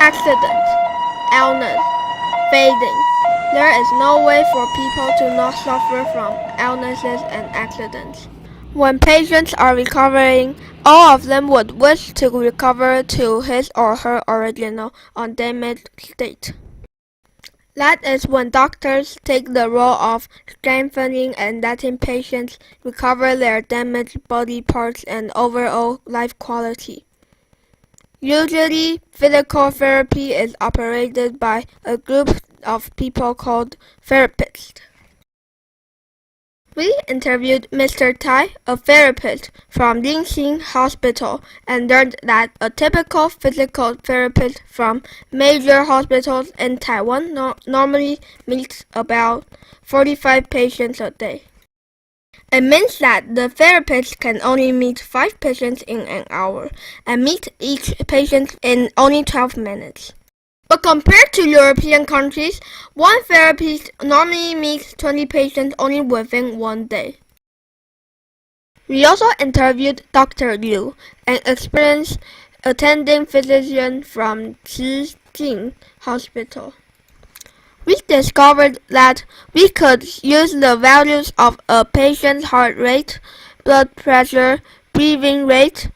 Accident, illness, fading. There is no way for people to not suffer from illnesses and accidents. When patients are recovering, all of them would wish to recover to his or her original undamaged state. That is when doctors take the role of strengthening and letting patients recover their damaged body parts and overall life quality. Usually, physical therapy is operated by a group of people called therapists. We interviewed Mr. Tai, a therapist from Linxing Hospital, and learned that a typical physical therapist from major hospitals in Taiwan normally meets about 45 patients a day. It means that the therapist can only meet 5 patients in an hour and meet each patient in only 12 minutes. But compared to European countries, one therapist normally meets 20 patients only within one day. We also interviewed Dr. Liu, an experienced attending physician from Hudson Hospital. We discovered that we could use the values of a patient's heart rate, blood pressure, breathing rate,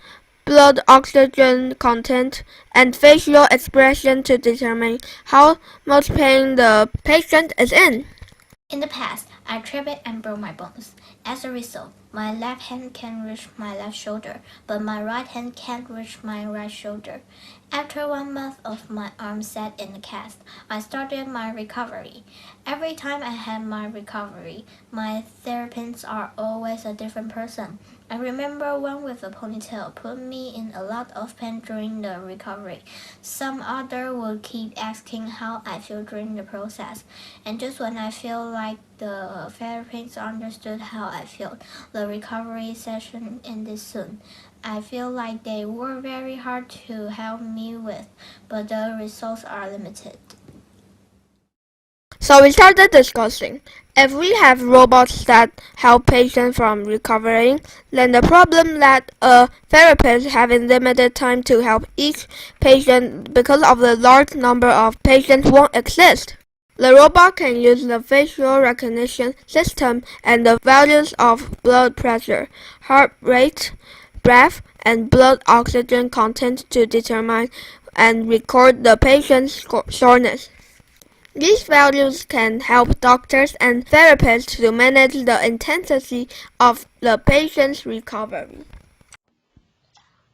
blood oxygen content, and facial expression to determine how much pain the patient is in. In the past, I tripped and broke my bones. As a result, my left hand can reach my left shoulder, but my right hand can't reach my right shoulder. After 1 month of my arm set in the cast, I started my recovery. Every time I had my recovery, my therapists are always a different person. I remember one with a ponytail put me in a lot of pain during the recovery. Some other would keep asking how I feel during the process. And just when I feel like the therapists understood how I felt, the recovery session ended soon. I feel like they worked very hard to help me with, but the results are limited. So we started discussing, if we have robots that help patients from recovering, then the problem that a therapist having limited time to help each patient because of the large number of patients won't exist. The robot can use the facial recognition system and the values of blood pressure, heart rate, breath, and blood oxygen content to determine and record the patient's soreness. These values can help doctors and therapists to manage the intensity of the patient's recovery.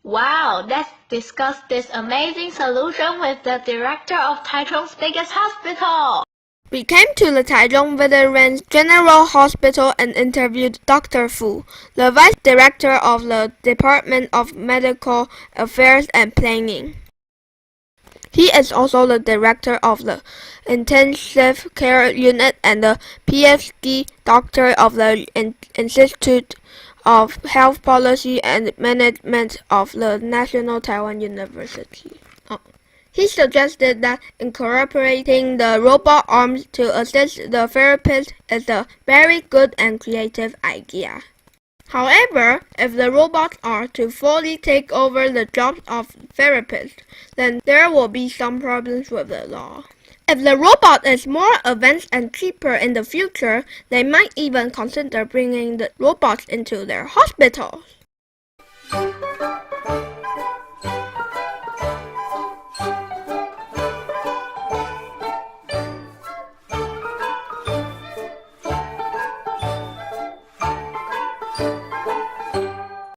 Wow, let's discuss this amazing solution with the director of Taichung's biggest hospital. We came to the Taichung Veterans General Hospital and interviewed Dr. Fu, the Vice Director of the Department of Medical Affairs and Planning. He is also the director of the Intensive Care Unit and the PhD Doctor of the Institute of Health Policy and Management of the National Taiwan University. He suggested that incorporating the robot arms to assist the therapist is a very good and creative idea. However, if the robots are to fully take over the jobs of therapists, then there will be some problems with the law. If the robot is more advanced and cheaper in the future, they might even consider bringing the robots into their hospitals.